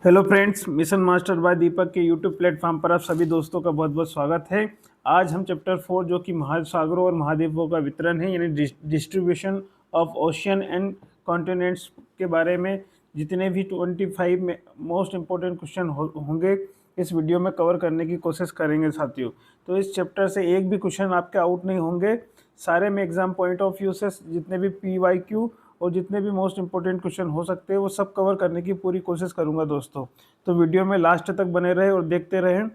Hello friends, mission master by Deepak के YouTube platform पर आप सभी दोस्तों का बहुत बहुत स्वागत है। आज हम चैप्टर 4 जो कि महासागरों और महाद्वीपों का वितरण है यानी distribution of ocean and continents के बारे में जितने भी 25 में मोस्ट इम्पोर्टेंट क्वेश्चन होंगे इस वीडियो में कवर करने की कोशिश करेंगे साथियों। तो इस चैप्टर से एक भी क्वेश्चन आपके आउट नहीं होंगे, सारे में एग्जाम पॉइंट ऑफ व्यू से जितने भी PYQ और जितने भी मोस्ट इंपॉर्टेंट क्वेश्चन हो सकते हैं वो सब कवर करने की पूरी कोशिश करूंगा दोस्तों। तो वीडियो में लास्ट तक बने रहे और देखते रहें।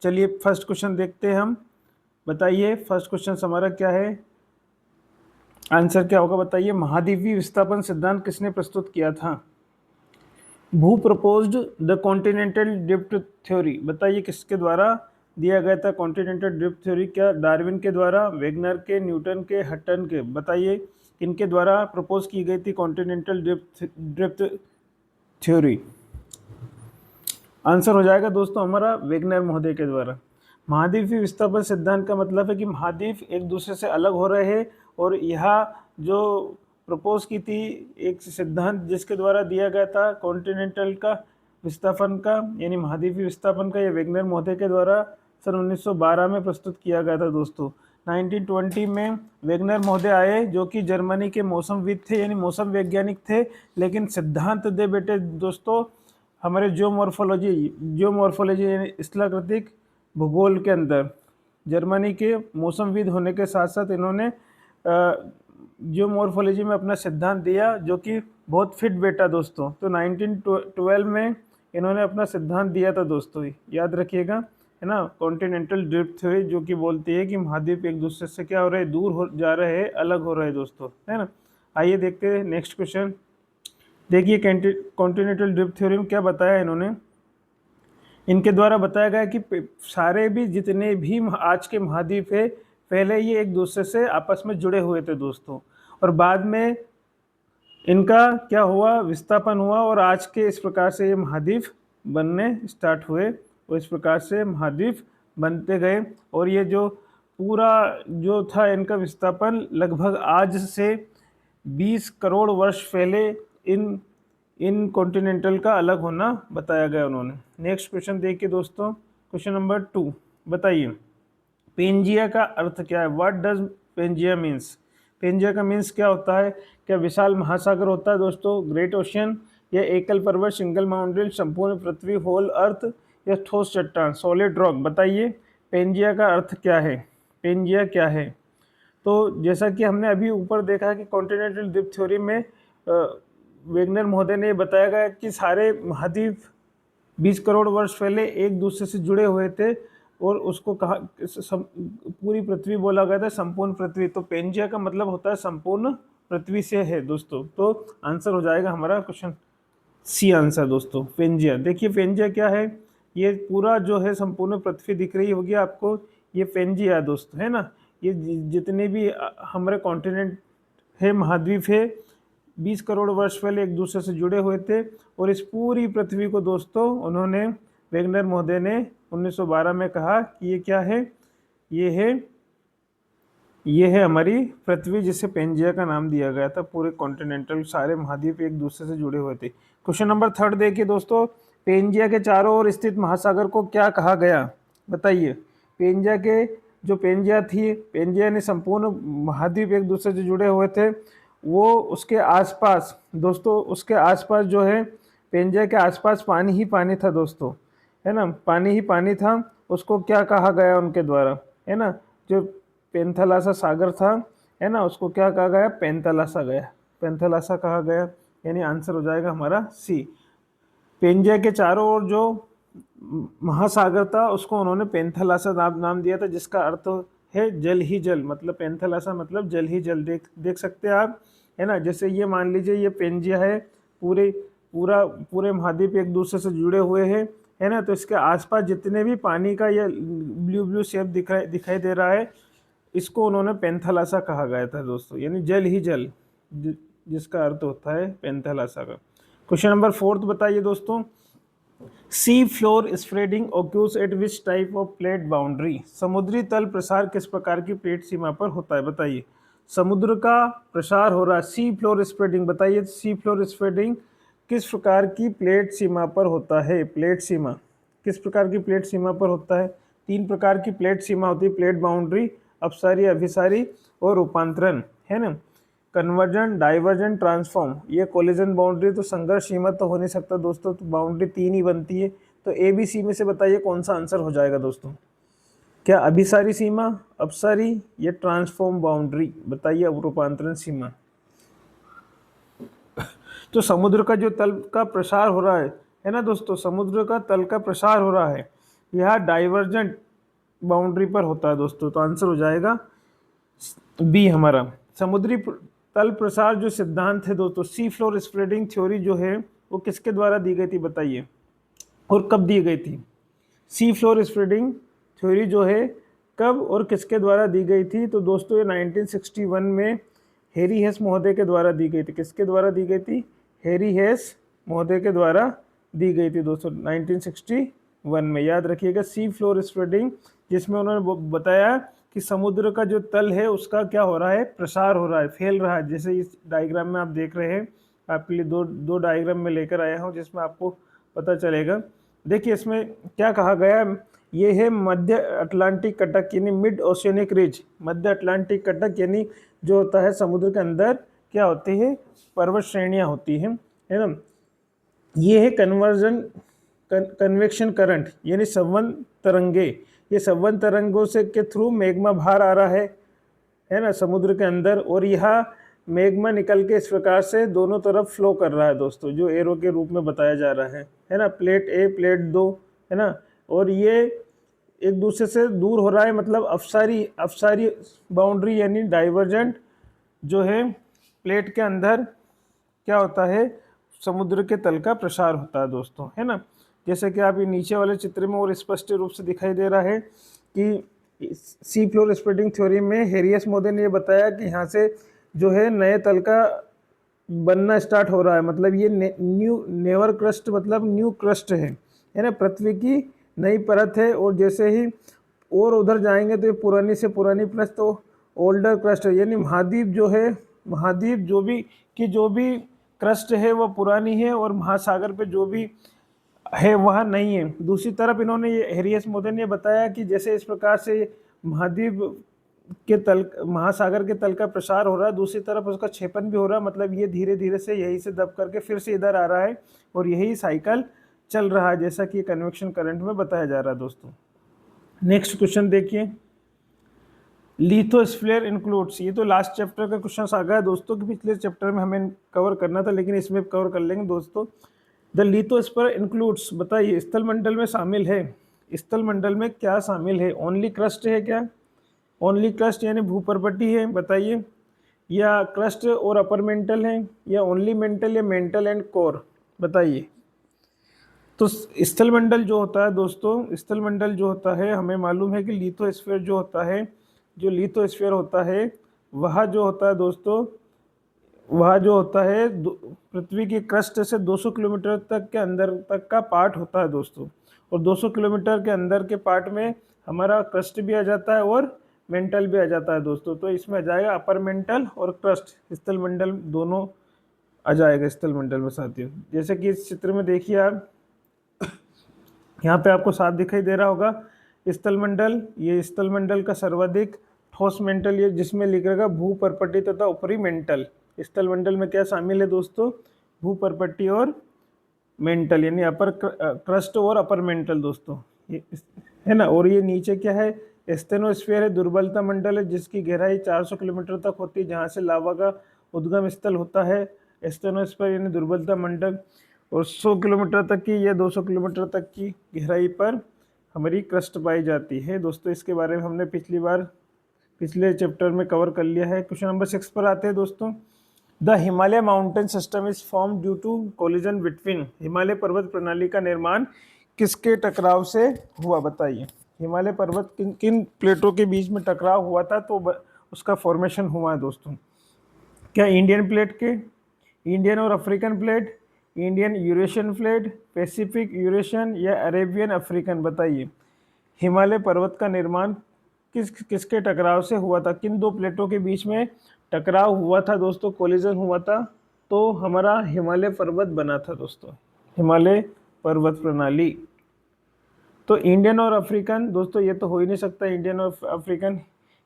चलिए फर्स्ट क्वेश्चन देखते हैं हम। बताइए फर्स्ट क्वेश्चन हमारा क्या है, आंसर क्या होगा बताइए। महाद्वीपीय विस्थापन सिद्धांत किसने प्रस्तुत किया था? भू proposed the continental drift theory, बताइए किसके द्वारा दिया गया था कॉन्टिनेंटल ड्रिफ्ट थ्योरी? क्या डार्विन के द्वारा, वेगनर के, न्यूटन के, हटन के? बताइए किनके द्वारा प्रपोज की गई थी कॉन्टिनेंटल ड्रिफ्ट थ्योरी? आंसर हो जाएगा दोस्तों हमारा वेगनर महोदय के द्वारा। महाद्वीपीय विस्थापन सिद्धांत का मतलब है कि महाद्वीप एक दूसरे से अलग हो रहे हैं और यह जो प्रपोज की थी एक सिद्धांत जिसके द्वारा दिया गया था कॉन्टिनेंटल का विस्थापन का यानी महाद्वीपीय विस्थापन का, यह वेगनर महोदय के द्वारा सन 1912 में प्रस्तुत किया गया था दोस्तों। 1920 में वेगनर महोदय आए जो कि जर्मनी के मौसमविद थे यानी मौसम वैज्ञानिक थे, लेकिन सिद्धांत दे बेटे दोस्तों हमारे जियोमॉर्फोलॉजी यानी स्थलाकृतिक भूगोल के अंदर। जर्मनी के मौसमविद होने के साथ साथ इन्होंने जियोमॉर्फोलॉजी में अपना सिद्धांत दिया जो कि बहुत फिट बैठा दोस्तों। तो 1912 में इन्होंने अपना सिद्धांत दिया था दोस्तों, याद रखिएगा, है ना। कॉन्टिनेंटल ड्रिफ्ट थ्योरी जो कि बोलती है कि महाद्वीप एक दूसरे से क्या हो रहे हैं, दूर हो जा रहे हैं, अलग हो रहे हैं दोस्तों, है ना। आइए देखते हैं नेक्स्ट क्वेश्चन। देखिए कॉन्टिनेंटल ड्रिफ्ट थ्योरी में क्या बताया इन्होंने। इनके द्वारा बताया गया कि सारे भी जितने भी आज के महाद्वीप है पहले ये एक दूसरे से आपस में जुड़े हुए थे दोस्तों, और बाद में इनका क्या हुआ, विस्थापन हुआ और आज के इस प्रकार से ये महाद्वीप बनने स्टार्ट हुए और इस प्रकार से महाद्वीप बनते गए। और ये जो पूरा जो था इनका विस्थापन लगभग आज से 20 करोड़ वर्ष पहले इन कॉन्टिनेंटल का अलग होना बताया गया उन्होंने। नेक्स्ट क्वेश्चन देखिए दोस्तों, क्वेश्चन नंबर 2। बताइए पेंजिया का अर्थ क्या है? What does Pangaea means? Pangaea का मीन्स क्या होता है? क्या विशाल महासागर होता है दोस्तों, ग्रेट ओशियन, या एकल पर्वत, सिंगल माउंटेन, संपूर्ण पृथ्वी, होल अर्थ, या ठोस चट्टान, सॉलिड रॉक? बताइए पेंजिया का अर्थ क्या है, पेंजिया क्या है? तो जैसा कि हमने अभी ऊपर देखा कि कॉन्टिनेंटल ड्रिफ्ट थ्योरी में वेगनर महोदय ने बताया गया कि सारे महाद्वीप 20 करोड़ वर्ष पहले एक दूसरे से जुड़े हुए थे और उसको कहा पूरी पृथ्वी बोला गया था, संपूर्ण पृथ्वी। तो पेंजिया का मतलब होता है संपूर्ण पृथ्वी से है दोस्तों। तो आंसर हो जाएगा हमारा क्वेश्चन सी आंसर दोस्तों, पेंजिया। देखिए पेंजिया क्या है, ये पूरा जो है संपूर्ण पृथ्वी दिख रही होगी आपको, ये पेंजिया दोस्तों, है ना। ये जितने भी हमारे कॉन्टिनेंट है, महाद्वीप है, 20 करोड़ वर्ष पहले एक दूसरे से जुड़े हुए थे और इस पूरी पृथ्वी को दोस्तों उन्होंने, वेगनर महोदय ने 1912 में कहा कि ये क्या है, ये है हमारी पृथ्वी, जिसे पेंजिया का नाम दिया गया था। पूरे कॉन्टिनेंटल सारे महाद्वीप एक दूसरे से जुड़े हुए थे। क्वेश्चन नंबर 3 देखिए दोस्तों, पेंजिया के चारों ओर स्थित महासागर को क्या कहा गया? बताइए पेंजिया के जो पेंजिया थी, पेंजिया ने संपूर्ण महाद्वीप एक दूसरे से जुड़े हुए थे, वो उसके आसपास दोस्तों, उसके आसपास जो है पेंजिया के आसपास पानी ही पानी था दोस्तों, है ना, पानी ही पानी था। उसको क्या कहा गया उनके द्वारा, है ना, जो पेंथलासा सागर था, है ना, उसको क्या कहा गया? पेंथलासा गया, पेंथलासा कहा गया। यानी आंसर हो जाएगा हमारा सी। पेंजिया के चारों ओर जो महासागर था उसको उन्होंने पेंथलासा नाम दिया था, जिसका अर्थ है जल ही जल, मतलब पेंथलासा मतलब जल ही जल। देख सकते हैं आप, है ना। जैसे ये मान लीजिए ये पेंजिया है, पूरे महाद्वीप एक दूसरे से जुड़े हुए हैं, है ना। तो इसके आसपास जितने भी पानी का ये ब्लू शेप दिखाई दे रहा है, इसको उन्होंने पेंथलासा कहा गया था दोस्तों, यानी जल ही जल, जिसका अर्थ होता है पेंथलासा का। क्वेश्चन नंबर 4 बताइए दोस्तों, sea floor spreading occurs at which type of plate boundary? समुद्री तल प्रसार किस प्रकार की प्लेट सीमा पर होता है? बताइए समुद्र का प्रसार हो रहा है, सी फ्लोर स्प्रेडिंग, बताइए सी फ्लोर स्प्रेडिंग किस प्रकार की प्लेट सीमा पर होता है? प्लेट सीमा किस प्रकार की प्लेट सीमा पर होता है? 3 प्रकार की प्लेट सीमा होती है, प्लेट बाउंड्री, अपसारी, अभिसारी और रूपांतरण, है ना। कन्वर्जन, डाइवर्जन, ट्रांसफॉर्म, ये कोलिजन बाउंड्री, तो संघर्ष सीमा तो हो नहीं सकता दोस्तों, तो बाउंड्री 3 ही बनती है। तो ए बी सी में से बताइए कौन सा आंसर हो जाएगा दोस्तों? क्या अभिसारी सीमा, अपसारी या ट्रांसफॉर्म बाउंड्री? बताइए अब रूपांतरण सीमा। तो समुद्र का जो तल का प्रसार हो रहा है ना दोस्तों, समुद्र का तल का प्रसार हो रहा है, यह डाइवर्जेंट बाउंड्री पर होता है दोस्तों, तो आंसर हो जाएगा बी हमारा। समुद्री तल प्रसार जो सिद्धांत है दोस्तों, सी फ्लोर स्प्रेडिंग थ्योरी जो है वो किसके द्वारा दी गई थी बताइए, और कब दी गई थी? सी फ्लोर स्प्रेडिंग थ्योरी जो है कब और किसके द्वारा दी गई थी? तो दोस्तों ये 1961 में हैरी हेस महोदय के द्वारा दी गई थी। किसके द्वारा दी गई थी? हैरी हेस महोदय के द्वारा दी गई थी दोस्तों 1961 में। याद रखिएगा, सी फ्लोर स्प्रेडिंग, जिसमें उन्होंने बताया कि समुद्र का जो तल है उसका क्या हो रहा है? प्रसार हो रहा है, फैल रहा है। जैसे इस डायग्राम में आप देख रहे हैं, आपके लिए दो डायग्राम में लेकर आया हूँ जिसमें आपको पता चलेगा। देखिए इसमें क्या कहा गया, ये है मध्य अटलांटिक कटक यानी मिड ओशियनिक रिज। मध्य अटलांटिक कटक यानी जो होता है समुद्र के अंदर क्या होती है? पर्वत श्रेणियां होती हैं, है ना। ये है कन्वर्जन कन्वेक्शन करंट यानी संवहन तरंगे। ये संवहन तरंगों से के थ्रू मैग्मा बाहर आ रहा है ना समुद्र के अंदर, और यह मैग्मा निकल के इस प्रकार से दोनों तरफ फ्लो कर रहा है दोस्तों, जो एरो के रूप में बताया जा रहा है ना। प्लेट ए, प्लेट 2, है ना, और ये एक दूसरे से दूर हो रहा है, मतलब अपसारी बाउंड्री यानी डाइवर्जेंट जो है प्लेट के अंदर क्या होता है? समुद्र के तल का प्रसार होता है दोस्तों, है ना। जैसे कि आप ये नीचे वाले चित्र में और स्पष्ट रूप से दिखाई दे रहा है कि सी फ्लोर स्प्रेडिंग थ्योरी में हेरियस महोदय ने ये बताया कि यहाँ से जो है नए तल का बनना स्टार्ट हो रहा है, मतलब ये न्यू नेवर क्रस्ट, मतलब न्यू क्रस्ट है ना, पृथ्वी की नई परत है। और जैसे ही और उधर जाएंगे तो ये पुरानी से पुरानी परत, तो ओल्डर क्रस्ट है, यानी महाद्वीप जो है, महाद्वीप जो भी क्रस्ट है वह पुरानी है, और महासागर पे जो भी है वह नहीं है। दूसरी तरफ इन्होंने ये हेरियस महोदय ने बताया कि जैसे इस प्रकार से महाद्वीप के तल, महासागर के तल का प्रसार हो रहा है, दूसरी तरफ उसका क्षेपण भी हो रहा है, मतलब ये धीरे धीरे से यहीं से दब करके फिर से इधर आ रहा है, और यही साइकिल चल रहा है, जैसा कि कन्वेक्शन करंट में बताया जा रहा है दोस्तों। नेक्स्ट क्वेश्चन देखिए, लिथोस्फीयर इंक्लूड्स, ये तो लास्ट चैप्टर का क्वेश्चन आ गया दोस्तों, कि पिछले चैप्टर में हमें कवर करना था, लेकिन इसमें कवर कर लेंगे दोस्तों। द लिथोस्फीयर इंक्लूड्स, बताइए स्थल मंडल में शामिल है, स्थल मंडल में क्या शामिल है? ओनली क्रस्ट है क्या? ओनली क्रस्ट यानी भूपर्पटी है, बताइए, या क्रस्ट और अपर मेंटल है, या ओनली मेंटल, या मेंटल एंड कोर? बताइए। तो स्थल मंडल जो होता है दोस्तों, स्थल मंडल जो होता है, हमें मालूम है कि लिथोस्फीयर जो होता है, जो लिथोस्फीयर होता है वह जो होता है दोस्तों, वह जो होता है पृथ्वी की क्रस्ट से 200 किलोमीटर तक के अंदर तक का पार्ट होता है दोस्तों, और 200 किलोमीटर के अंदर के पार्ट में हमारा क्रस्ट भी आ जाता है और मेंटल भी आ जाता है दोस्तों। तो इसमें आ जाएगा अपर मेंटल और क्रस्ट, स्थल मंडल दोनों आ जाएगा स्थल मंडल में साथियों। जैसे कि इस चित्र में देखिए आप, यहाँ पे आपको साफ दिखाई दे रहा होगा स्थल मंडल, ये स्थल मंडल का सर्वाधिक ठोस मेंटल, ये जिसमें लिख रहेगा भूपर्पटी तथा ऊपरी मेंटल। स्थल मंडल में क्या शामिल है दोस्तों? भूपर्पटी और मेंटल, यानी अपर क्रस्ट और अपर मेंटल दोस्तों, ये है ना। और ये नीचे क्या है? स्टेनोस्फीयर है, दुर्बलता मंडल है, जिसकी गहराई 400 किलोमीटर तक होती है, जहाँ से लावा का उद्गम स्थल होता है। स्टेनोस्फीयर यानी दुर्बलता मंडल, और 100 किलोमीटर तक की या 200 किलोमीटर तक की गहराई पर हमारी क्रस्ट पाई जाती है दोस्तों। इसके बारे में हमने पिछले चैप्टर में कवर कर लिया है। क्वेश्चन नंबर 6 पर आते हैं दोस्तों। The Himalaya mountain system is form due to collision between, Himalaya पर्वत प्रणाली का निर्माण किसके टकराव से हुआ? बताइए, हिमालय पर्वत किन किन प्लेटों के बीच में टकराव हुआ था तो उसका फॉर्मेशन हुआ है दोस्तों? क्या इंडियन प्लेट के, इंडियन और African plate, Indian Eurasian plate, Pacific Eurasian, या अरेबियन अफ्रीकन? बताइए, हिमालय पर्वत का निर्माण किसके टकराव से हुआ था? किन दो प्लेटों के बीच में टकराव हुआ था दोस्तों, कोलिजन हुआ था? तो हमारा हिमालय पर्वत बना था दोस्तों, हिमालय पर्वत प्रणाली। तो इंडियन और अफ्रीकन दोस्तों ये तो हो ही नहीं सकता, इंडियन और अफ्रीकन।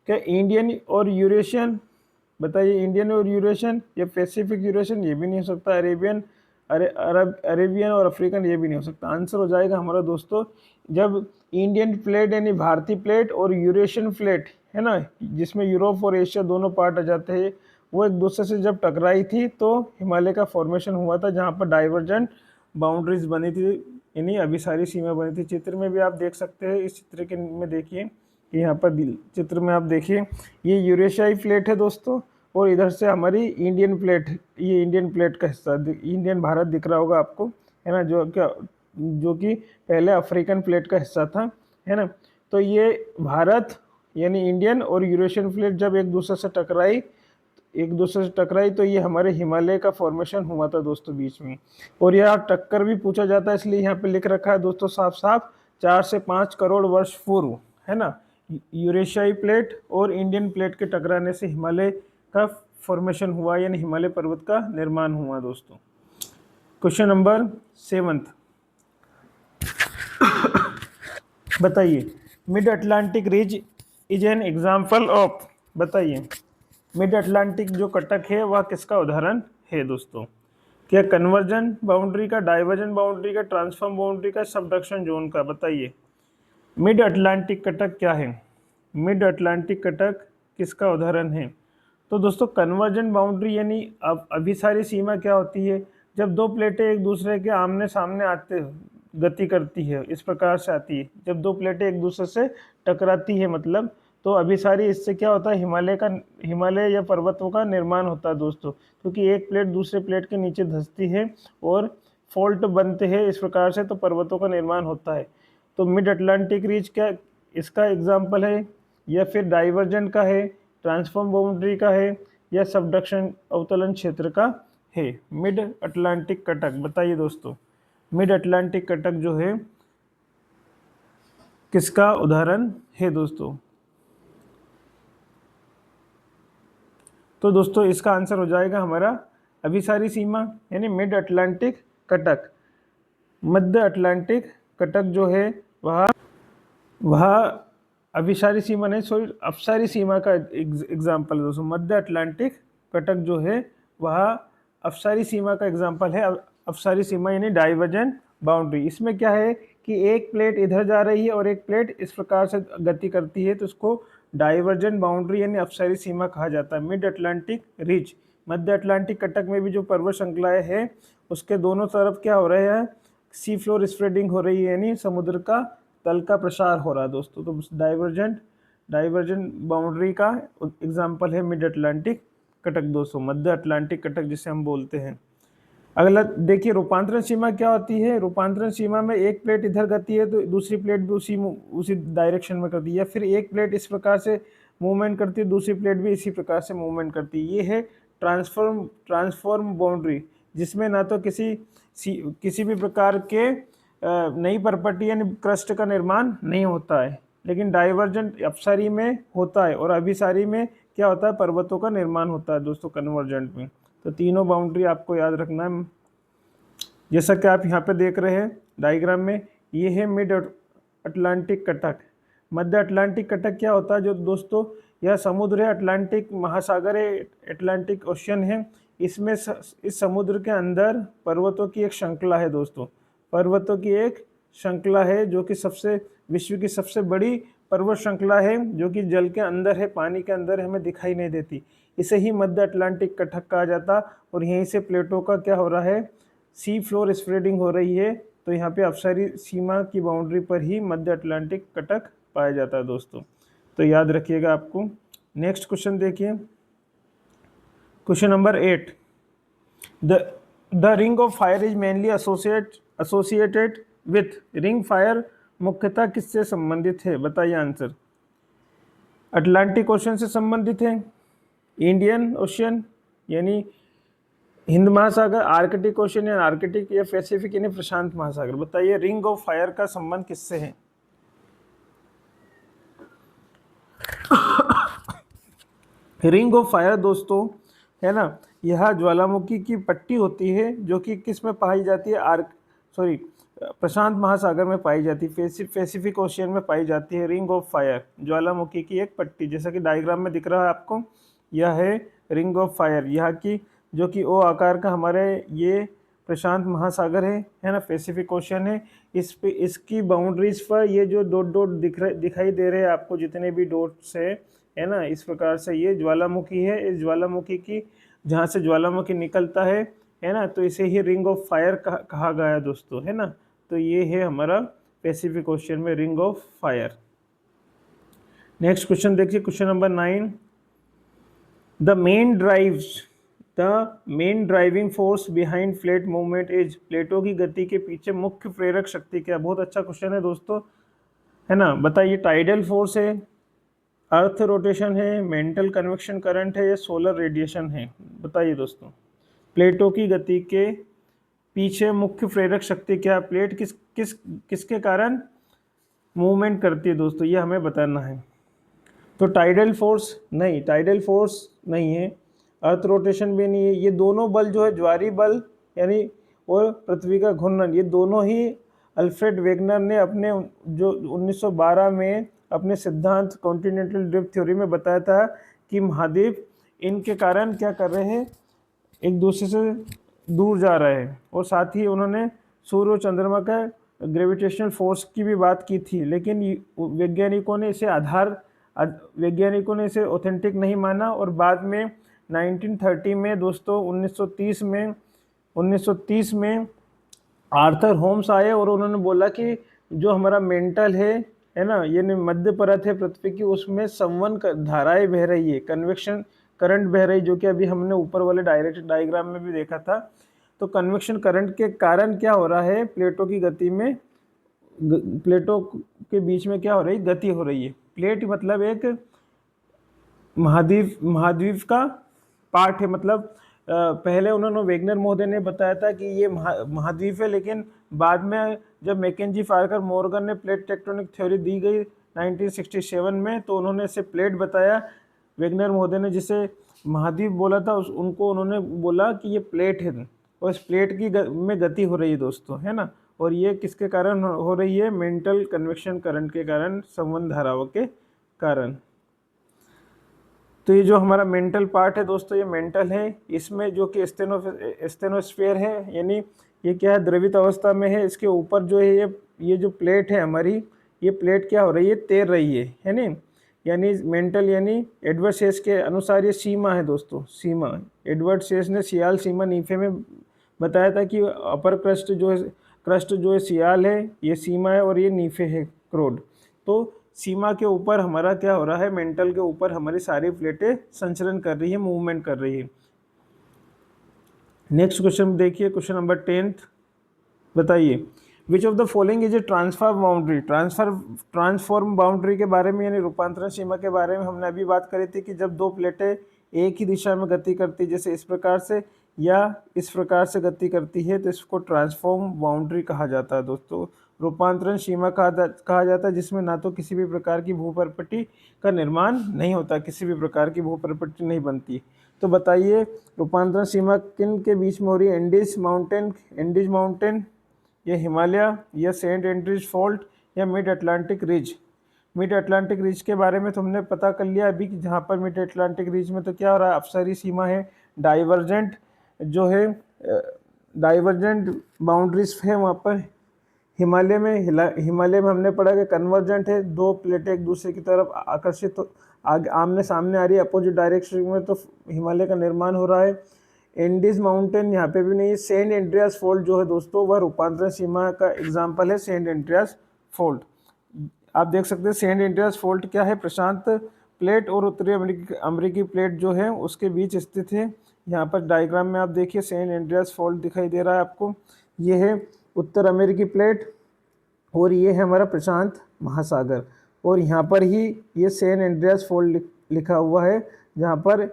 क्या इंडियन और यूरेशियन, बताइए, इंडियन और यूरेशियन या पैसिफिक यूरेशियन, ये भी नहीं हो सकता। अरेबियन, अरेबियन और अफ्रीकन, ये भी नहीं हो सकता। आंसर हो जाएगा हमारा दोस्तों, जब इंडियन प्लेट यानी भारतीय प्लेट और यूरेशियन प्लेट है ना, जिसमें यूरोप और एशिया दोनों पार्ट आ जाते हैं, वो एक दूसरे से जब टकराई थी तो हिमालय का फॉर्मेशन हुआ था, जहाँ पर डाइवर्जेंट बाउंड्रीज बनी थी, यानी अभिसारी सीमा बनी थी। चित्र में भी आप देख सकते हैं, इस चित्र के में देखिए कि यहाँ पर चित्र में आप देखिए, ये यूरेशियाई प्लेट है दोस्तों, और इधर से हमारी इंडियन प्लेट, ये इंडियन प्लेट का हिस्सा, इंडियन भारत दिख रहा होगा आपको, है ना, जो कि पहले अफ्रीकन प्लेट का हिस्सा था, है ना। तो ये भारत यानी इंडियन और यूरेशियन प्लेट जब एक दूसरे से टकराई तो ये हमारे हिमालय का फॉर्मेशन हुआ था दोस्तों बीच में। और यह टक्कर भी पूछा जाता है, इसलिए यहाँ पे लिख रखा है दोस्तों साफ साफ, 4 से 5 करोड़ वर्ष पूर्व, है ना, यूरेशियाई प्लेट और इंडियन प्लेट के टकराने से हिमालय का फॉर्मेशन हुआ, यानी हिमालय पर्वत का निर्माण हुआ दोस्तों। क्वेश्चन नंबर 7, बताइए, mid Atlantic ridge is an example of, बताइए, मिड अटलांटिक जो कटक है वह किसका उदाहरण है दोस्तों? क्या कन्वर्जन बाउंड्री का, डाइवर्जन बाउंड्री का, ट्रांसफॉर्म बाउंड्री का, सबडक्शन जोन का? बताइए, मिड अटलांटिक कटक क्या है? मिड अटलांटिक कटक किसका उदाहरण है? तो दोस्तों कन्वर्जन बाउंड्री यानी अब अभिसारी सीमा क्या होती है? जब दो प्लेटें एक दूसरे के आमने सामने आते गति करती है, इस प्रकार से आती है, जब दो प्लेटें एक दूसरे से टकराती है मतलब, तो अभिसारी, इससे क्या होता है, हिमालय या पर्वतों का निर्माण होता है दोस्तों, क्योंकि एक प्लेट दूसरे प्लेट के नीचे धंसती है और फॉल्ट बनते हैं, इस प्रकार से तो पर्वतों का निर्माण होता है। तो मिड अटलांटिक रीज क्या इसका एग्जाम्पल है, या फिर डाइवर्जेंट का है, ट्रांसफॉर्म बाउंड्री का है, या सबडक्शन अवतलन क्षेत्र का है? मिड अटलांटिक कटक, बताइए दोस्तों, मिड अटलांटिक कटक जो है किसका उदाहरण है दोस्तों? तो दोस्तों इसका आंसर हो जाएगा हमारा अभिसारी सीमा, यानी मिड अटलांटिक कटक। मध्य अटलांटिक कटक जो है वह अभिसारी सीमा नहीं, सॉरी, अपसारी सीमा का एग्जाम्पल है दोस्तों। मध्य अटलांटिक कटक जो है वह अपसारी सीमा का एग्जाम्पल है। अपसारी सीमा यानी डाइवर्जेंट बाउंड्री। इसमें क्या है कि एक प्लेट इधर जा रही है और एक प्लेट इस प्रकार से गति करती है, तो उसको डाइवर्जेंट बाउंड्री यानी अपसारी सीमा कहा जाता है। मिड अटलांटिक रिज, मध्य अटलांटिक कटक में भी जो पर्वत श्रृंखलाएं हैं उसके दोनों तरफ क्या हो रहा है, सी फ्लोर स्प्रेडिंग हो रही है, यानी समुद्र का तल का प्रसार हो रहा है दोस्तों। तो डाइवर्जेंट बाउंड्री का एग्जाम्पल है मिड अटलांटिक कटक दोस्तों, मध्य अटलांटिक कटक जिसे हम बोलते हैं। अगला देखिए, रूपांतरण सीमा क्या होती है? रूपांतरण सीमा में एक प्लेट इधर गति है तो दूसरी प्लेट भी उसी डायरेक्शन में करती है, या फिर एक प्लेट इस प्रकार से मूवमेंट करती है, दूसरी प्लेट भी इसी प्रकार से मूवमेंट करती है। ये है ट्रांसफॉर्म बाउंड्री, जिसमें ना तो किसी भी प्रकार के नई प्रॉपर्टी यानी क्रस्ट का निर्माण नहीं होता है, लेकिन डाइवर्जेंट अपसारी में होता है, और अभिसारी में क्या होता है, पर्वतों का निर्माण होता है दोस्तों कन्वर्जेंट में। तो तीनों बाउंड्री आपको याद रखना है। जैसा कि आप यहाँ पे देख रहे हैं डायग्राम में, ये है मिड अटलांटिक कटक। मध्य अटलांटिक कटक क्या होता है जो दोस्तों, यह समुद्र है, अटलांटिक महासागर है, अटलांटिक ओशन है। इसमें इस समुद्र के अंदर पर्वतों की एक श्रृंखला है दोस्तों, पर्वतों की एक श्रृंखला है जो कि विश्व की सबसे बड़ी पर्वत श्रृंखला है, जो कि जल के अंदर है, पानी के अंदर हमें दिखाई नहीं देती। इसे ही मध्य अटलांटिक कटक कहा जाता, और यहीं से प्लेटों का क्या हो रहा है, सी फ्लोर स्प्रेडिंग हो रही है। तो यहाँ पे अपसारी सीमा की बाउंड्री पर ही मध्य अटलांटिक कटक पाया जाता है दोस्तों, तो याद रखिएगा आपको। नेक्स्ट क्वेश्चन देखिए, question number 8, the ring of fire is mainly associated with, ring fire मुख्यतः किससे संबंधित है? बताइए आंसर। अटलांटिक ओशन से संबंधित है, इंडियन ओशन यानी हिंद महासागर, आर्कटिक ओशन या आर्कटिक, या पैसिफिक यानी प्रशांत महासागर? बताइए, रिंग ऑफ फायर का संबंध किससे है? रिंग ऑफ फायर दोस्तों है ना, यह ज्वालामुखी की पट्टी होती है जो कि किस में पाई जाती है, प्रशांत महासागर में पाई जाती है, पैसिफिक ओशियन में पाई जाती है। रिंग ऑफ फायर, ज्वालामुखी की एक पट्टी, जैसा कि डायग्राम में दिख रहा है आपको, यह है रिंग ऑफ फायर। यहाँ की जो कि ओ आकार का हमारे ये प्रशांत महासागर है ना, पैसिफिक ओशियन है। इस पे इसकी बाउंड्रीज पर ये जो डॉट डॉट दिखाई दे रहे हैं आपको, जितने भी डॉट्स है ना, इस प्रकार से ये ज्वालामुखी है। इस ज्वालामुखी की जहाँ से ज्वालामुखी निकलता है ना, तो इसे ही रिंग ऑफ फायर कहा गया है दोस्तों, है ना। तो ये है हमारा पैसिफिक ओशियन में ring of fire. Next question देखिए, question number 9। The main driving force behind plate movement is, प्लेटों की गति के पीछे मुख्य प्रेरक शक्ति क्या। बहुत अच्छा क्वेश्चन है दोस्तों, है ना। बताइए, टाइडल फोर्स है, अर्थ रोटेशन है, मेंटल कन्वेक्शन करंट है, या सोलर रेडिएशन है। बताइए दोस्तों, प्लेटों की गति के पीछे मुख्य प्रेरक शक्ति क्या है, प्लेट किसके कारण मूवमेंट करती है दोस्तों, ये हमें बताना है। तो टाइडल फोर्स नहीं है, अर्थ रोटेशन भी नहीं है। ये दोनों बल जो है, ज्वारीय बल यानी और पृथ्वी का घूर्णन, ये दोनों ही अल्फ्रेड वेगनर ने अपने जो 1912 में अपने सिद्धांत कॉन्टिनेंटल ड्रिफ्ट थ्योरी में बताया था कि महाद्वीप इनके कारण क्या कर रहे हैं, एक दूसरे से दूर जा रहे हैं। और साथ ही उन्होंने सूर्य और चंद्रमा का ग्रेविटेशनल फोर्स की भी बात की थी, लेकिन वैज्ञानिकों ने इसे ऑथेंटिक नहीं माना। और बाद में 1930 में दोस्तों 1930 में आर्थर होम्स आए और उन्होंने बोला कि जो हमारा मेंटल है ना, ये मध्य परत है पृथ्वी की, उसमें संवन धाराएं बह रही है, कन्वेक्शन करंट बह रही, जो कि अभी हमने ऊपर वाले डायग्राम में भी देखा था। तो कन्वेक्शन करंट के कारण क्या हो रहा है, प्लेटों की गति में, प्लेटों के बीच में क्या हो रही, गति हो रही है। प्लेट मतलब एक महाद्वीप का पार्ट है। मतलब पहले उन्होंने वेगनर महोदय ने बताया था कि ये महाद्वीप है, लेकिन बाद में जब मैकेंजी फार्कर मॉर्गन ने प्लेट टेक्टोनिक थ्योरी दी गई 1967 में, तो उन्होंने इसे प्लेट बताया। वेगनर महोदय ने जिसे महाद्वीप बोला था, उनको उन्होंने बोला कि ये प्लेट है, और इस प्लेट की में गति हो रही है दोस्तों, है ना। और ये किसके कारण हो रही है, मेंटल कन्वेक्शन करंट के कारण, संबंध धाराओं के कारण। तो ये जो हमारा मेंटल पार्ट है दोस्तों, ये मेंटल है। इसमें जो कि स्टेनोस्फीयर है, यानी ये क्या है, द्रवित अवस्था में है। इसके ऊपर जो है ये जो प्लेट है हमारी, ये प्लेट क्या हो रही है, तैर रही है नहीं। यानी मेंटल यानी एडवर्ड शेस के अनुसार ये सीमा है दोस्तों, सीमा। एडवर्ड शेस ने सियाल सीमा नीफे में बताया था कि अपर क्रस्ट जो है सियाल है, ये सीमा है, और ये नीफे है क्रोड। तो सीमा के ऊपर हमारा क्या हो रहा है, मेंटल के ऊपर हमारी सारी प्लेटें संचलन कर रही है, मूवमेंट कर रही है। नेक्स्ट क्वेश्चन देखिए, क्वेश्चन नंबर 10। बताइए, which of the following is a transform boundary. Transform boundary के बारे में, यानी रूपांतरण सीमा के बारे में हमने अभी बात करी थी कि जब दो प्लेटें एक ही दिशा में गति करती, जैसे इस प्रकार से या इस प्रकार से गति करती है, तो इसको ट्रांसफॉर्म बाउंड्री कहा जाता है दोस्तों। रूपांतरण सीमा कहा जाता है जिसमें ना तो किसी भी प्रकार की भूपरिपट्टी का निर्माण नहीं होता, किसी भी प्रकार की भूपरिपट्टी नहीं बनती। तो बताइए, रूपांतरण सीमा किन के बीच में हो रही है, एंडीज माउंटेन, या हिमालय, या सेंट एंड्रीज फॉल्ट, या mid Atlantic ridge. Mid Atlantic ridge के बारे में तुमने पता कर लिया अभी कि जहाँ पर मिड अटलांटिक रिज में तो क्या हो रहा है, अपसरी सीमा है, डाइवर्जेंट जो है, डाइवर्जेंट बाउंड्रीज है वहाँ पर। हिमालय में हमने पढ़ा कि कन्वर्जेंट है, दो प्लेटें एक दूसरे की तरफ आकर्षित आमने सामने आ रही है अपोजिट डायरेक्शन में, तो हिमालय का निर्माण हो रहा है। एंडीज माउंटेन यहाँ पे भी नहीं है। सेंट एंड्रियास फोल्ट जो है दोस्तों, वह रूपांतरण सीमा का एग्जाम्पल है, सेंट एंड्रियास फोल्ट। आप देख सकते हैं सेंट एंड्रियास फोल्ट क्या है, प्रशांत प्लेट और उत्तरी अमेरिकी प्लेट जो है उसके बीच स्थित है। यहाँ पर डायग्राम में आप देखिए सेंट एंड्रियास फोल्ट दिखाई दे रहा है आपको, ये है उत्तर अमेरिकी प्लेट, और ये है हमारा प्रशांत महासागर। और यहाँ पर ही ये सेंट एंड्रियास फोल्ट लिखा हुआ है, जहाँ पर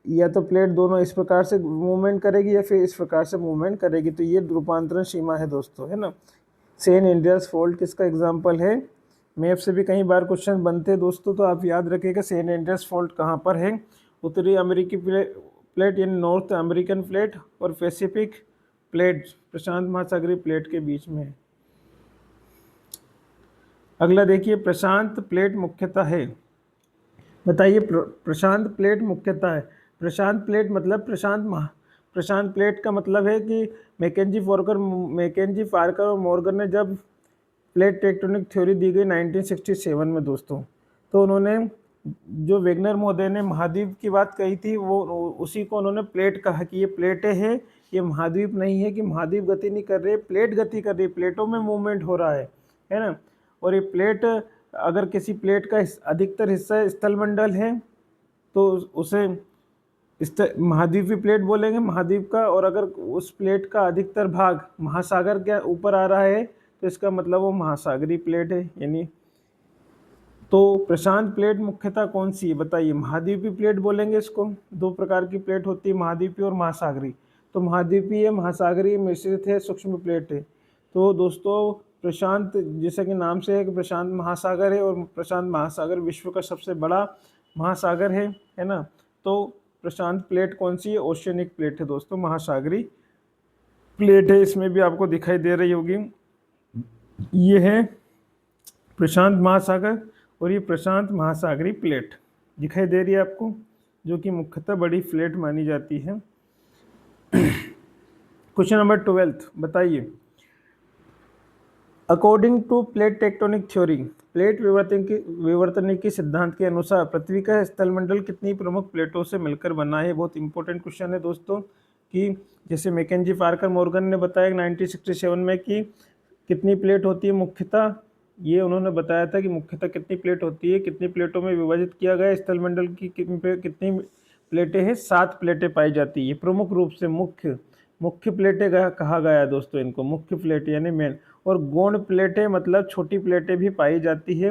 या तो प्लेट दोनों इस प्रकार से मूवमेंट करेगी या फिर इस प्रकार से मूवमेंट करेगी। तो ये रूपांतरण सीमा है दोस्तों, है ना। सेंट एंड्रियास फोल्ट किसका एग्जाम्पल है, मैप से भी कई बार क्वेश्चन बनते हैं दोस्तों, तो आप याद रखिएगा सेंट एंड्रियास फोल्ट कहाँ पर है। उत्तरी अमेरिकी प्लेट यानी नॉर्थ अमेरिकन प्लेट और पैसिफिक प्लेट प्रशांत महासागरीय प्लेट के बीच में है। अगला देखिए, प्रशांत प्लेट मुख्यतः है। बताइए प्रशांत प्लेट मुख्यतः है। प्रशांत प्लेट मतलब प्रशांत प्लेट का मतलब है कि मैकेंजी फार्कर और मॉर्गन ने जब प्लेट टेक्टोनिक थ्योरी दी गई 1967 में दोस्तों, तो उन्होंने जो वेगनर महोदय ने महाद्वीप की बात कही थी वो उसी को उन्होंने प्लेट कहा कि ये प्लेटें हैं, ये महाद्वीप नहीं है कि महाद्वीप गति नहीं कर रहे, प्लेट गति कर रही है, प्लेटों में मूवमेंट हो रहा है ना। और ये प्लेट, अगर किसी प्लेट का अधिकतर हिस्सा स्थलमंडल है तो उसे महाद्वीपीय प्लेट बोलेंगे, महाद्वीप का। और अगर उस प्लेट का अधिकतर भाग महासागर के ऊपर आ रहा है तो इसका मतलब वो महासागरीय प्लेट है। यानी तो प्रशांत प्लेट मुख्यतः कौन सी है बताइए? महाद्वीपीय प्लेट बोलेंगे इसको। दो प्रकार की प्लेट होती है, महाद्वीपीय और महासागरीय। तो महाद्वीपीय महासागरीय मिश्रित है, सूक्ष्म प्लेट है। तो दोस्तों प्रशांत, जैसा कि नाम से है कि प्रशांत महासागर है, और प्रशांत महासागर विश्व का सबसे बड़ा महासागर है ना। तो प्रशांत प्लेट कौन सी है? ओशियनिक प्लेट है दोस्तों, महासागरीय प्लेट है। इसमें भी आपको दिखाई दे रही होगी, ये है प्रशांत महासागर और ये प्रशांत महासागरीय प्लेट दिखाई दे रही है आपको, जो कि मुख्यतः बड़ी प्लेट मानी जाती है। क्वेश्चन नंबर 12 बताइए, according to plate tectonic theory, plate विवर्तनिकी सिद्धांत के अनुसार पृथ्वी का स्थलमंडल कितनी प्रमुख प्लेटों से मिलकर बना है? बहुत इंपॉर्टेंट क्वेश्चन है दोस्तों, कि जैसे मैकेंजी फार्कर मॉर्गन ने बताया 1967 में कि कितनी प्लेट होती है मुख्यतः, ये उन्होंने बताया था कि मुख्यतः कितनी प्लेट होती है, कितनी प्लेटों में विभाजित किया गया स्थलमंडल की कितनी प्लेटें हैं? 7 प्लेटें पाई जाती है प्रमुख रूप से। मुख्य प्लेटें कहा गया है दोस्तों इनको, मुख्य प्लेट यानी मेन। और गौण प्लेटें मतलब छोटी प्लेटें भी पाई जाती है,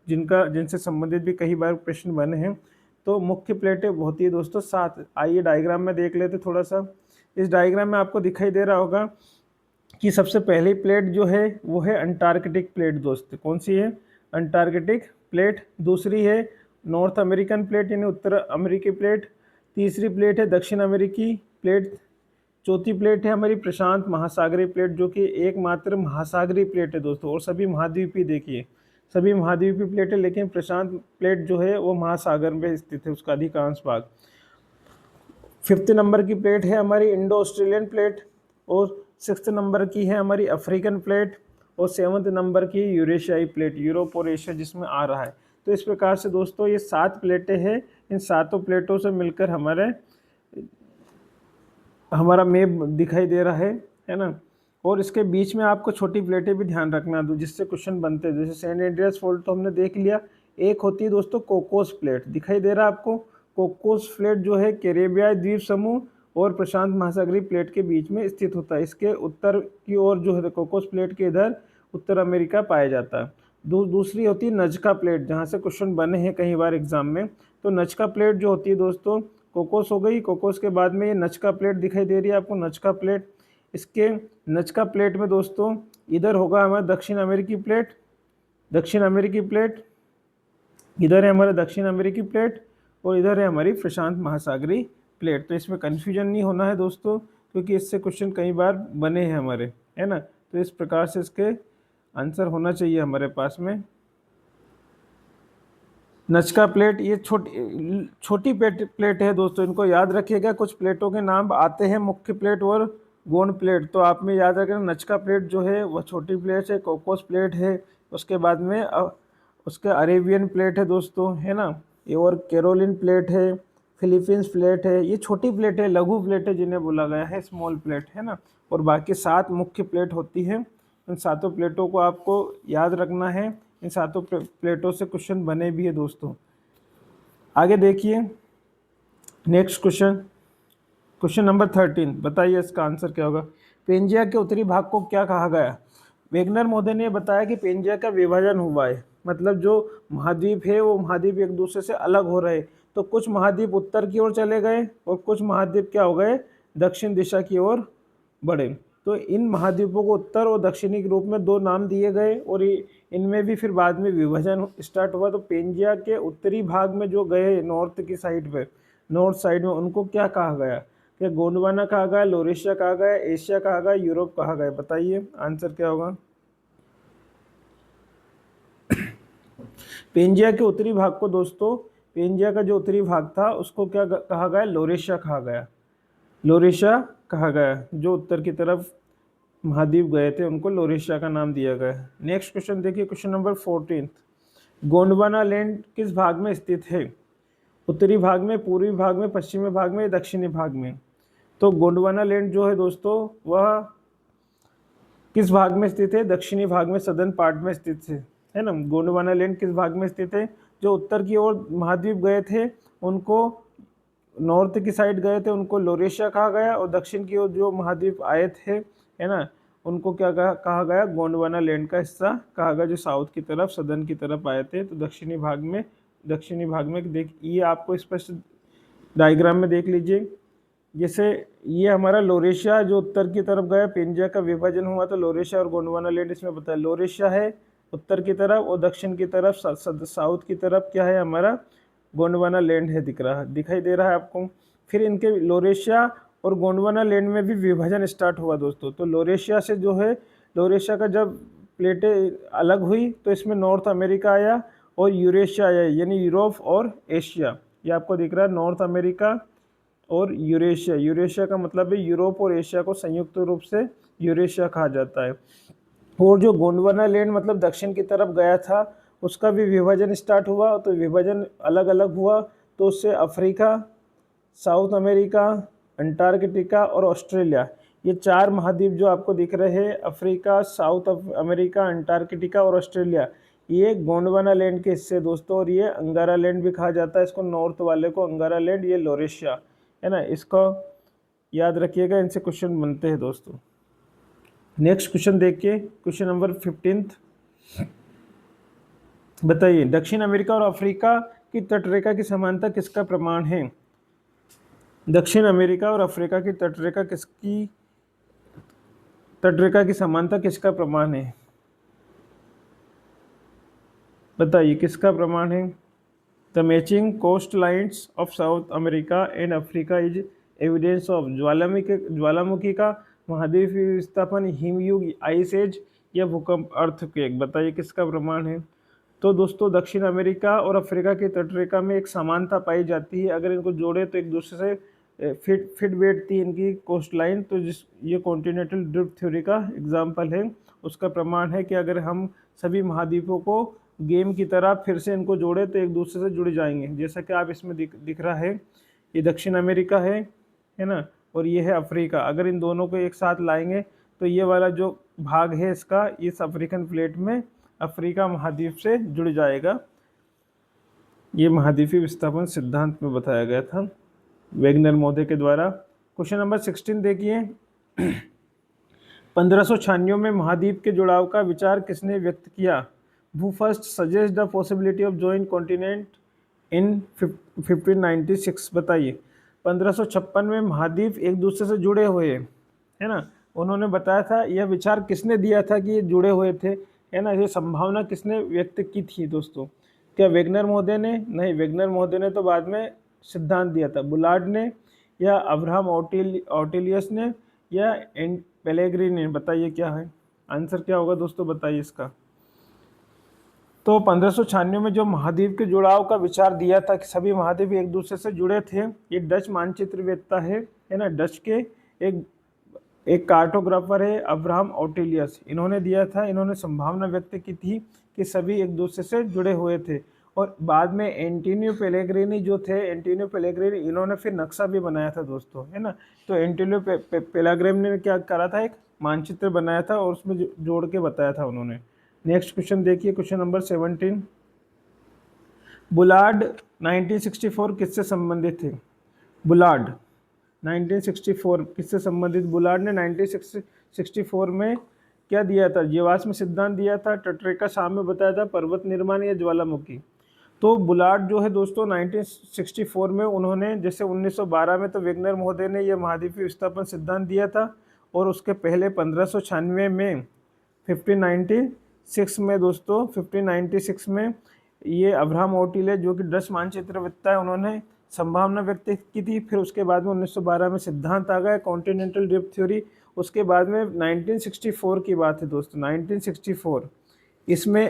जिनसे संबंधित भी कई बार प्रश्न बने हैं। तो मुख्य प्लेटें होती है दोस्तों 7। आइए डायग्राम में देख लेते थोड़ा सा। इस डायग्राम में आपको दिखाई दे रहा होगा कि सबसे पहली प्लेट जो है वो है अंटार्कटिक प्लेट दोस्त। कौन सी है? Antarctic plate. दूसरी है नॉर्थ अमेरिकन प्लेट यानी उत्तर अमेरिकी प्लेट। तीसरी प्लेट है दक्षिण अमेरिकी प्लेट। चौथी प्लेट है हमारी प्रशांत महासागरीय प्लेट, जो कि एकमात्र महासागरीय प्लेट है दोस्तों। और सभी महाद्वीपीय, देखिए सभी महाद्वीपीय प्लेट है, लेकिन प्रशांत प्लेट जो है वो महासागर में स्थित है, उसका अधिकांश भाग। 5th नंबर की प्लेट है हमारी इंडो ऑस्ट्रेलियन प्लेट, और 6th नंबर की है हमारी अफ्रीकन प्लेट, और 7th नंबर की यूरेशियाई प्लेट, यूरोप और एशिया जिसमें आ रहा है। तो इस प्रकार से दोस्तों ये 7 प्लेटें हैं। इन 7 प्लेटों से मिलकर हमारा मैप दिखाई दे रहा है ना। और इसके बीच में आपको छोटी प्लेटें भी ध्यान रखना दो, जिससे क्वेश्चन बनते हैं। जैसे सेंट एंड्रियास फोल्ड तो हमने देख लिया। एक होती है दोस्तों कोकोस प्लेट, दिखाई दे रहा है आपको। कोकोस प्लेट जो है कैरेबियाई द्वीप समूह और प्रशांत महासागरीय प्लेट के बीच में स्थित होता है। इसके उत्तर की ओर जो है कोकोस प्लेट के इधर उत्तर अमेरिका पाया जाता है। दूसरी होती है नजका प्लेट, जहाँ से क्वेश्चन बने हैं कई बार एग्जाम में। तो नजका प्लेट जो होती है दोस्तों, कोकोस हो गई, कोकोस के बाद में ये नजका प्लेट दिखाई दे रही है आपको, नजका प्लेट। इसके नजका प्लेट में दोस्तों इधर होगा हमारा दक्षिण अमेरिकी प्लेट, इधर है हमारा दक्षिण अमेरिकी प्लेट, और इधर है हमारी प्रशांत महासागरीय प्लेट। तो इसमें कन्फ्यूजन नहीं होना है दोस्तों, क्योंकि इससे क्वेश्चन कई बार बने हैं हमारे, है ना। तो इस प्रकार से इसके आंसर होना चाहिए हमारे पास में। नजका प्लेट ये छोटी प्लेट है दोस्तों, इनको याद रखिएगा। कुछ प्लेटों के नाम आते हैं, मुख्य प्लेट और गौण प्लेट, तो आप में याद रखें। नजका प्लेट जो है वह छोटी प्लेट है, कोकोस प्लेट है, उसके बाद में उसके अरेबियन प्लेट है दोस्तों, है ना। ये और कैरोलिन प्लेट है, फिलीपींस प्लेट है, ये छोटी प्लेट है, लघु प्लेट है जिन्हें बोला गया है स्मॉल प्लेट, है ना। और बाकी 7 मुख्य प्लेट होती है। इन 7 प्लेटों को आपको याद रखना है। इन 7 प्लेटों से क्वेश्चन बने भी है दोस्तों। आगे देखिए नेक्स्ट क्वेश्चन नंबर 13, बताइए इसका आंसर क्या होगा। पेंजिया के उत्तरी भाग को क्या कहा गया? वेगनर महोदय ने बताया कि पेंजिया का विभाजन हुआ है, मतलब जो महाद्वीप है वो महाद्वीप एक दूसरे से अलग हो रहे। तो कुछ महाद्वीप उत्तर की ओर चले गए और कुछ महाद्वीप क्या हो गए, दक्षिण दिशा की ओर बढ़े। तो इन महाद्वीपों को उत्तर और दक्षिणी के रूप में 2 नाम दिए गए, और इनमें भी फिर बाद में विभाजन स्टार्ट हुआ। तो पेंजिया के उत्तरी भाग में जो गए नॉर्थ की साइड पे, नॉर्थ साइड में, उनको क्या कहा गया? क्या गोंडवाना कहा गया, लोरेशिया कहा गया, एशिया कहा गया, यूरोप कहा गया? बताइए आंसर क्या होगा। पेंजिया के उत्तरी भाग को दोस्तों, पेंजिया का जो उत्तरी भाग था उसको क्या कहा गया? लोरेशिया कहा गया। लोरेशिया कहा गया। जो उत्तर की तरफ महाद्वीप गए थे उनको लोरेशिया का नाम दिया गया। नेक्स्ट क्वेश्चन देखिए, क्वेश्चन नंबर 14। गोंडवाना लैंड किस भाग में स्थित है? उत्तरी भाग में, पूर्वी भाग में, पश्चिमी भाग में, दक्षिणी भाग में? तो गोंडवाना लैंड जो है दोस्तों वह किस भाग में स्थित है? दक्षिणी भाग में, सदर्न पार्ट में स्थित है ना। गोंडवाना लैंड किस भाग में स्थित है? जो उत्तर की ओर महाद्वीप गए थे उनको, नॉर्थ की साइड गए थे उनको लोरेशिया कहा गया, और दक्षिण की ओर जो महाद्वीप आए थे, है ना, उनको क्या कहा गया? गोंडवाना लैंड का हिस्सा कहा गया। जो साउथ की तरफ, सदर्न की तरफ आए थे, तो दक्षिणी भाग में देख, ये आपको स्पष्ट डायग्राम में देख लीजिए। जैसे ये हमारा लोरेशिया जो उत्तर की तरफ गया, पेंजिया का विभाजन हुआ तो लोरेशिया और गोंडवाना लैंड इसमें बताया। लोरेशिया है उत्तर की तरफ, और दक्षिण की तरफ, साउथ की तरफ क्या है हमारा? गोंडवाना लैंड है, दिखाई दे रहा है आपको। फिर इनके लोरेशिया और गोंडवाना लैंड में भी विभाजन स्टार्ट हुआ दोस्तों। तो लोरेशिया से जो है, लोरेशिया का जब प्लेटें अलग हुई तो इसमें नॉर्थ अमेरिका आया और यूरेशिया आया, यानी यूरोप और एशिया। ये आपको दिख रहा है, नॉर्थ अमेरिका और यूरेशिया। यूरेशिया का मतलब है यूरोप और एशिया को संयुक्त रूप से यूरेशिया कहा जाता है। और जो गोंडवाना लैंड मतलब दक्षिण की तरफ गया था, उसका भी विभाजन स्टार्ट हुआ, तो विभाजन अलग अलग हुआ, तो उससे अफ्रीका, साउथ अमेरिका, अंटार्कटिका और ऑस्ट्रेलिया, ये 4 महाद्वीप जो आपको दिख रहे हैं, अफ्रीका, साउथ अमेरिका, अंटार्कटिका और ऑस्ट्रेलिया, ये गोंडवाना लैंड के हिस्से दोस्तों। और ये अंगारा लैंड भी कहा जाता है इसको, नॉर्थ वाले को अंगारा लैंड, ये लोरेशिया है ना। इसको याद रखिएगा, इनसे क्वेश्चन बनते हैं दोस्तों। नेक्स्ट क्वेश्चन देखिए, क्वेश्चन नंबर 15। बताइए, दक्षिण अमेरिका और अफ्रीका की तटरेखा की समानता किसका प्रमाण है? दक्षिण अमेरिका और अफ्रीका की तटरेखा की समानता किसका प्रमाण है? बताइए किसका प्रमाण है? The matching coast lines of South America and Africa is evidence of ज्वालामुखी का महाद्वीपीय विस्थापन, हिमयुग, आइस एज या भूकंप, अर्थक्वेक। बताइए किसका प्रमाण है? तो दोस्तों दक्षिण अमेरिका और अफ्रीका की तटरेखा में एक समानता पाई जाती है। अगर इनको जोड़े तो एक दूसरे से फिट बैठती है इनकी कोस्ट लाइन। तो ये कॉन्टिनेंटल ड्रिफ्ट थ्योरी का एग्जाम्पल है। उसका प्रमाण है कि अगर हम सभी महाद्वीपों को गेम की तरह फिर से इनको जोड़े तो एक दूसरे से जुड़ जाएंगे। जैसा कि आप इसमें दिख रहा है, ये दक्षिण अमेरिका है ना, और ये है अफ्रीका। अगर इन दोनों को एक साथ लाएंगे तो ये वाला जो भाग है इसका, इस अफ्रीकन प्लेट में अफ्रीका महाद्वीप से जुड़ जाएगा। ये महाद्वीपीय विस्थापन सिद्धांत में बताया गया था वेगनर महोदय के द्वारा। क्वेश्चन नंबर 16 देखिए। 1596 में महाद्वीप के जुड़ाव का विचार किसने व्यक्त किया? Who first suggest the possibility of joint continent in 1596? बताइए। 1556 में महाद्वीप एक दूसरे से जुड़े हुए हैं, है ना, उन्होंने बताया था। यह विचार किसने दिया था कि ये जुड़े हुए थे, है ना, ये संभावना किसने व्यक्त की थी दोस्तों? क्या वेगनर महोदय ने? नहीं, वेगनर महोदय ने तो बाद में सिद्धांत दिया था। बुलार्ड ने, या अब्राहम ऑटिलियस ने, या पेलेग्रिनी ने? बताइए क्या है आंसर, क्या होगा दोस्तों, बताइए इसका। तो 1596 में जो महाद्वीप के जुड़ाव का विचार दिया था कि सभी महाद्वीप एक दूसरे से जुड़े थे, ये डच मानचित्रवेत्ता है ना, डच के एक कार्टोग्राफर है अब्राहम ऑटिलियस, इन्होंने दिया था। इन्होंने संभावना व्यक्त की थी कि सभी एक दूसरे से जुड़े हुए थे। और बाद में एंटोनियो पेलेग्रिनी जो थे, एंटोनियो पेलेग्रिनी, इन्होंने फिर नक्शा भी बनाया था दोस्तों, है ना। तो एंटोनियो पेलेग्रिनी ने क्या करा था? एक मानचित्र बनाया था और उसमें जोड़ के बताया था उन्होंने। नेक्स्ट क्वेश्चन देखिए, क्वेश्चन नंबर 17। बुलार्ड 1964 किससे संबंधित थे? बुलार्ड 1964 किससे संबंधित? बुलार्ड ने 1964 में क्या दिया था? जीवाश्म सिद्धांत दिया था, तटरेखा साम्य बताया था, पर्वत निर्माण या ज्वालामुखी। तो बुलार्ड जो है दोस्तों 1964 में उन्होंने, जैसे 1912 में तो वेगनर महोदय ने यह महाद्वीपीय विस्थापन सिद्धांत दिया था, और उसके पहले 1596 में 1596 में दोस्तों 1596 में ये अब्राहम ऑटिलियस जो कि डच मानचित्रवेत्ता है, उन्होंने संभावना व्यक्त की थी। फिर उसके बाद में 1912 में सिद्धांत आ गया कॉन्टिनेंटल ड्रिफ्ट थ्योरी। उसके बाद में 1964 की बात है दोस्तों, 1964 इसमें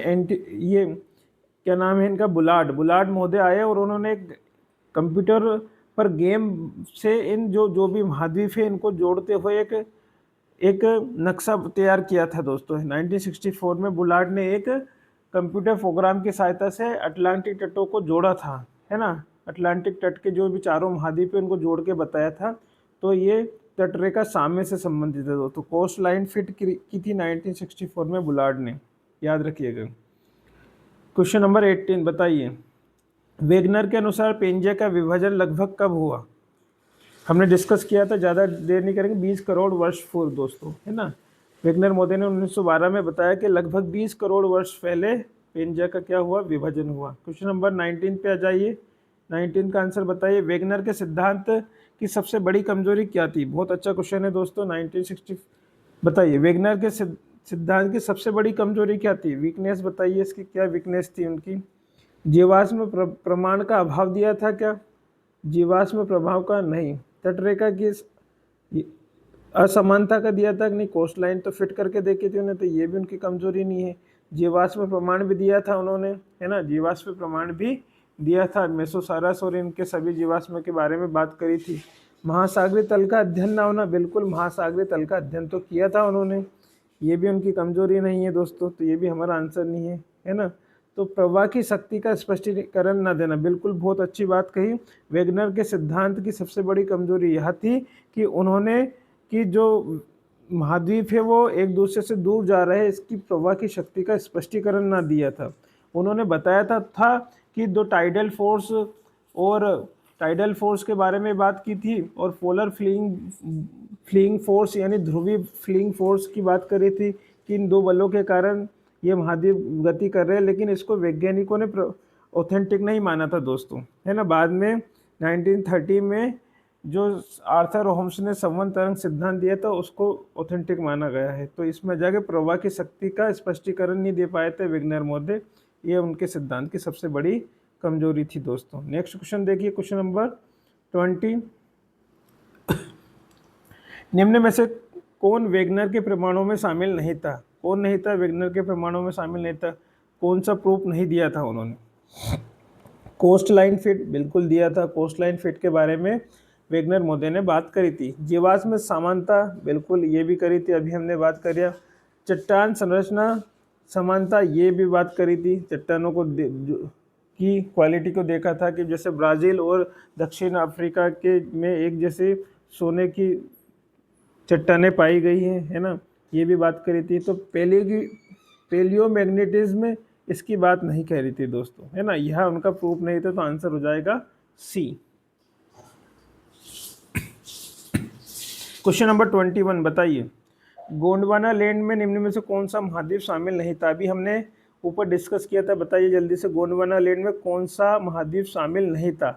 ये क्या नाम है इनका, बुलार्ड महोदय आए और उन्होंने कंप्यूटर पर गेम से इन जो जो भी महाद्वीप है इनको जोड़ते हुए एक नक्शा तैयार किया था दोस्तों। 1964 में बुलार्ड ने एक कंप्यूटर प्रोग्राम की सहायता से अटलांटिक तटों को जोड़ा था, है ना। अटलांटिक तट के जो भी चारों महाद्वीप है उनको जोड़ के बताया था। तो ये तटरेखा साम्य से संबंधित है दोस्तों। कोस्ट लाइन फिट की थी 1964 में बुलार्ड ने, याद रखिएगा। क्वेश्चन नंबर 18 बताइए, वेगनर के अनुसार पेंजिया का विभाजन लगभग कब हुआ। हमने डिस्कस किया था, ज़्यादा देर नहीं करेंगे, 20 करोड़ वर्ष पूर्व दोस्तों, है ना। वेगनर महोदय ने 1912 में बताया कि लगभग 20 करोड़ वर्ष पहले पेंजिया का क्या हुआ, विभाजन हुआ। क्वेश्चन नंबर 19 पे आ जाइए, 19 का आंसर बताइए, वेगनर के सिद्धांत की सबसे बड़ी कमजोरी क्या थी। बहुत अच्छा क्वेश्चन है दोस्तों। 1960 बताइए, वेगनर के सिद्धांत की सबसे बड़ी कमजोरी क्या थी, वीकनेस बताइए, इसकी क्या वीकनेस थी उनकी। जीवाश्म प्रमाण का अभाव दिया था क्या, जीवाश्म प्रभाव का नहीं। तटरेखा की असमानता का दिया था कि नहीं, कोस्ट लाइन तो फिट करके देखी थी उन्हें, तो ये भी उनकी कमजोरी नहीं है। जीवाश्म प्रमाण भी दिया था उन्होंने, है ना, जीवाश्म प्रमाण भी दिया था। मेसोसारस और इनके सभी जीवाश्म के बारे में बात करी थी। महासागरीय तल का अध्ययन ना होना, बिल्कुल महासागरीय तल का अध्ययन तो किया था उन्होंने, ये भी उनकी कमजोरी नहीं है दोस्तों, तो ये भी हमारा आंसर नहीं है ना। तो प्रवाह की शक्ति का स्पष्टीकरण न देना, बिल्कुल बहुत अच्छी बात कही। वेगनर के सिद्धांत की सबसे बड़ी कमजोरी यह थी कि उन्होंने कि जो महाद्वीप है वो एक दूसरे से दूर जा रहे हैं, इसकी प्रवाह की शक्ति का स्पष्टीकरण ना दिया था। उन्होंने बताया था कि दो टाइडल फोर्स के बारे में बात की थी और पोलर फ्लीइंग फोर्स यानी ध्रुवीय फ्लीइंग फोर्स की बात करी थी कि इन दो बलों के कारण ये महाद्वीप गति कर रहे हैं, लेकिन इसको वैज्ञानिकों ने ऑथेंटिक नहीं माना था दोस्तों, है ना। बाद में 1930 में जो आर्थर होम्स ने संवहन तरंग सिद्धांत दिया था उसको ऑथेंटिक माना गया है। तो इसमें जाके प्रवाह की शक्ति का स्पष्टीकरण नहीं दे पाए थे वेगनर महोदय, ये उनके सिद्धांत की सबसे बड़ी कमजोरी थी दोस्तों। नेक्स्ट क्वेश्चन देखिए, क्वेश्चन नंबर 20, निम्न में से कौन वेगनर के प्रमाणों में शामिल नहीं था, कौन नहीं था वेगनर के प्रमाणों में शामिल नहीं था, कौन सा प्रूफ नहीं दिया था उन्होंने। कोस्ट लाइन फिट बिल्कुल दिया था, कोस्ट लाइन फिट के बारे में वेगनर महोदय ने बात करी थी। जीवाश्म में समानता बिल्कुल ये भी करी थी, अभी हमने बात करिए। चट्टान संरचना समानता ये भी बात करी थी, चट्टानों को की क्वालिटी को देखा था कि जैसे ब्राज़ील और दक्षिण अफ्रीका के में एक जैसे सोने की चट्टानें पाई गई हैं, है ना, ये भी बात करी थी। तो पैलियोमैग्नेटिज्म में इसकी बात नहीं कह रही थी दोस्तों, है ना, यह उनका प्रूफ नहीं था, तो आंसर हो जाएगा सी। क्वेश्चन नंबर 21 बताइए, गोंडवाना लैंड में निम्न में से कौन सा महाद्वीप शामिल नहीं था। अभी हमने ऊपर डिस्कस किया था, बताइए जल्दी से, गोंडवाना लैंड में कौन सा महाद्वीप शामिल नहीं था।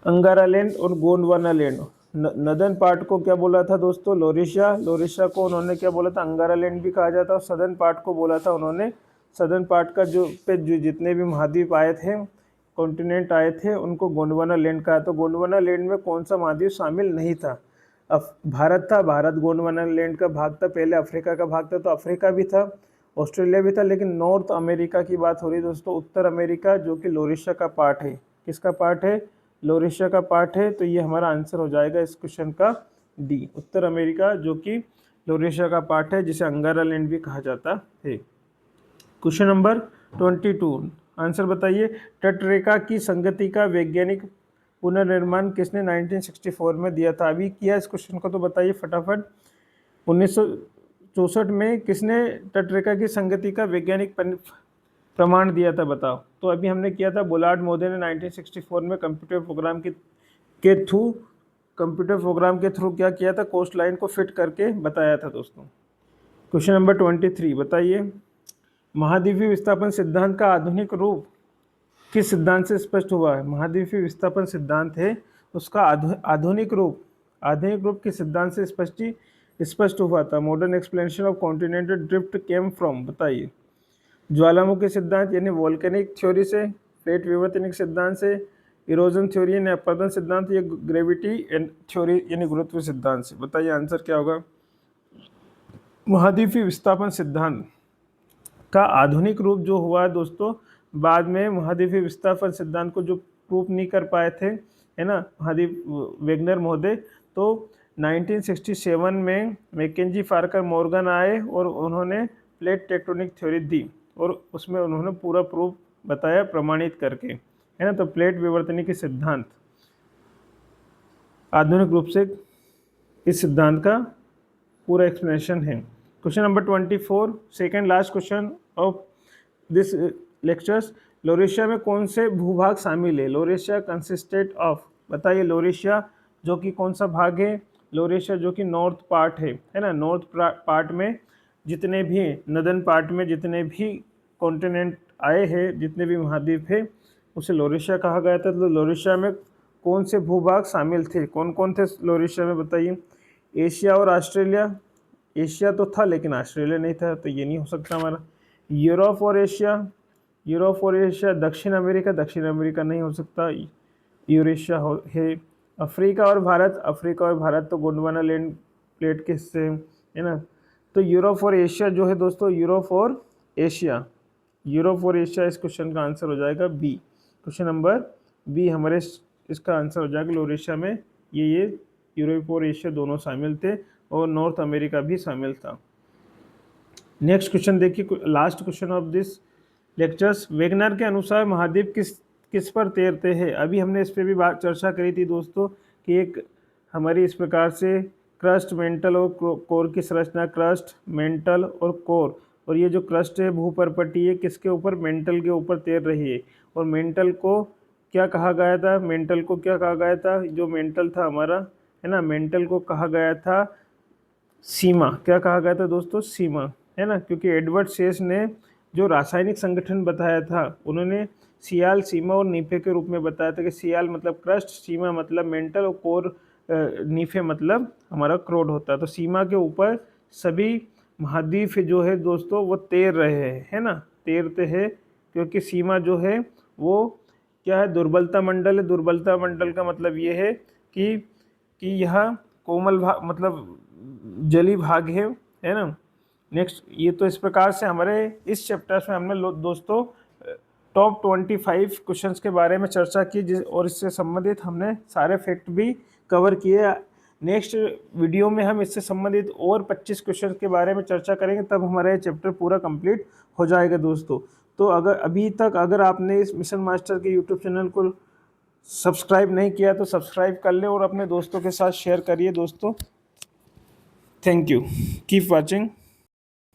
अंगारा लैंड और गोंडवाना लैंड। नदर्न पार्ट को क्या बोला था दोस्तों, लोरेशिया को उन्होंने क्या बोला था, अंगारा लैंड भी कहा जाता है। सदर्न पार्ट को बोला था उन्होंने, सदर्न पार्ट का जो जितने भी महाद्वीप आए थे, कॉन्टिनेंट आए थे, उनको गोंडवाना लैंड कहा। तो गोंडवाना लैंड में कौन सा महाद्वीप शामिल नहीं था, भारत था। भारत गोंडवाना लैंड का भाग था, पहले अफ्रीका का भाग था, तो अफ्रीका भी था, ऑस्ट्रेलिया भी था, लेकिन नॉर्थ अमेरिका की बात हो रही है दोस्तों, उत्तर अमेरिका, जो कि लोरेशिया का पार्ट है। किसका पार्ट है, लोरेशिया का पार्ट है। तो ये हमारा आंसर हो जाएगा इस क्वेश्चन का डी, उत्तर अमेरिका जो कि लोरेशिया का पार्ट है, जिसे अंगारा लैंड भी कहा जाता है। क्वेश्चन नंबर 22 आंसर बताइए, तटरेखा की संगति का वैज्ञानिक पुनर्निर्माण किसने 1964 में दिया था। अभी किया इस क्वेश्चन को, तो बताइए फटाफट। 1964 में किसने तटरेखा की संगति का वैज्ञानिक प्रमाण दिया था, बताओ। तो अभी हमने किया था, बुलार्ड महोदय ने 1964 में कंप्यूटर प्रोग्राम के थ्रू क्या किया था, कोस्ट लाइन को फिट करके बताया था दोस्तों। क्वेश्चन नंबर 23 बताइए, महाद्वीपीय विस्थापन सिद्धांत का आधुनिक रूप किस सिद्धांत से स्पष्ट हुआ है। महाद्वीपीय विस्थापन सिद्धांत है, उसका आधुनिक रूप किस सिद्धांत से स्पष्ट हुआ था। Modern explanation of continental drift came from, बताइए। ज्वालामुखी सिद्धांत यानी वोल्केनिक थ्योरी से, प्लेट विवर्तनिक सिद्धांत से, इरोजन थ्योरी यानी अपवर्तन सिद्धांत, या ग्रेविटी थ्योरी यानी गुरुत्व सिद्धांत से? बताइए आंसर क्या होगा। महाद्वीपीय विस्थापन सिद्धांत का आधुनिक रूप जो हुआ है दोस्तों, बाद में महाद्वीपीय विस्थापन सिद्धांत को जो प्रूफ नहीं कर पाए थे, है ना, महादीप वेगनर महोदय, तो 1967 में मैकेंजी, पार्कर, मॉर्गन आए और उन्होंने प्लेट टेक्टोनिक थ्योरी दी और उसमें उन्होंने पूरा प्रूफ बताया प्रमाणित करके, है ना। तो प्लेट विवर्तनी के सिद्धांत आधुनिक रूप से इस सिद्धांत का पूरा एक्सप्लेनेशन है। Question number 24, second last question of this lectures. Laurasia में कौन से भूभाग शामिल है? लोरेशिया कंसिस्टेड ऑफ, बताइए लोरेशिया जो कि कौन सा भाग है? लोरेशिया जो कि नॉर्थ पार्ट है ना। नॉर्थ पार्ट में जितने भी नदन पार्ट में जितने भी कॉन्टिनेंट आए हैं, जितने भी महाद्वीप है, उसे लोरेशिया कहा गया था। तो लोरेशिया में कौन से भूभाग शामिल थे? कौन कौन थे लोरेशिया में, बताइए। एशिया और ऑस्ट्रेलिया, एशिया तो था लेकिन ऑस्ट्रेलिया नहीं था, तो ये नहीं हो सकता हमारा। यूरोप और एशिया, यूरोप और एशिया। दक्षिण अमेरिका, दक्षिण अमेरिका नहीं हो सकता, यूरेशिया है। अफ्रीका और भारत, अफ्रीका और भारत तो गोंडवाना लैंड प्लेट के हिस्से है ना। तो यूरोप और एशिया जो है दोस्तों, यूरोप और एशिया, यूरोप और एशिया इस क्वेश्चन का आंसर हो जाएगा बी। क्वेश्चन नंबर बी हमारे इसका आंसर हो जाएगा। लोरेशिया में ये यूरोप और एशिया दोनों शामिल थे और नॉर्थ अमेरिका भी शामिल था। नेक्स्ट क्वेश्चन देखिए, last question of this lectures. Wegener के अनुसार महाद्वीप किस पर तैरते हैं? अभी हमने इस पर भी बात चर्चा करी थी दोस्तों कि एक हमारी इस प्रकार से क्रस्ट, मेंटल और कोर की संरचना, क्रस्ट, मेंटल और कोर, और ये जो क्रस्ट है भूपर्पटी है किसके ऊपर? मेंटल के ऊपर तैर रही है। और मेंटल को क्या कहा गया था? मेंटल को क्या कहा गया था? जो मेंटल था हमारा, है ना, मेंटल को कहा गया था सीमा। क्या कहा गया था दोस्तों? सीमा, है ना, क्योंकि एडवर्ड शेस ने जो रासायनिक संगठन बताया था, उन्होंने सियाल, सीमा और नीफे के रूप में बताया था कि सियाल मतलब क्रस्ट, सीमा मतलब मेंटल और कोर नीफे मतलब हमारा क्रोड होता है। तो सीमा के ऊपर सभी महाद्वीप जो है दोस्तों वो तैर रहे हैं, है ना, तैरते हैं, क्योंकि सीमा जो है वो क्या है? दुर्बलता मंडल है। दुर्बलता मंडल का मतलब ये है कि यह कोमल भाग मतलब जली भाग है ना। नेक्स्ट, ये तो इस प्रकार से हमारे इस चैप्टर्स में हमने दोस्तों टॉप 25 क्वेश्चंस के बारे में चर्चा की, और इससे संबंधित हमने सारे फैक्ट भी कवर किए। नेक्स्ट वीडियो में हम इससे संबंधित और 25 क्वेश्चन के बारे में चर्चा करेंगे, तब हमारा ये चैप्टर पूरा कंप्लीट हो जाएगा दोस्तों। तो अगर आपने इस मिशन मास्टर के यूट्यूब चैनल को सब्सक्राइब नहीं किया तो सब्सक्राइब कर लें और अपने दोस्तों के साथ शेयर करिए दोस्तों। Thank you, keep watching.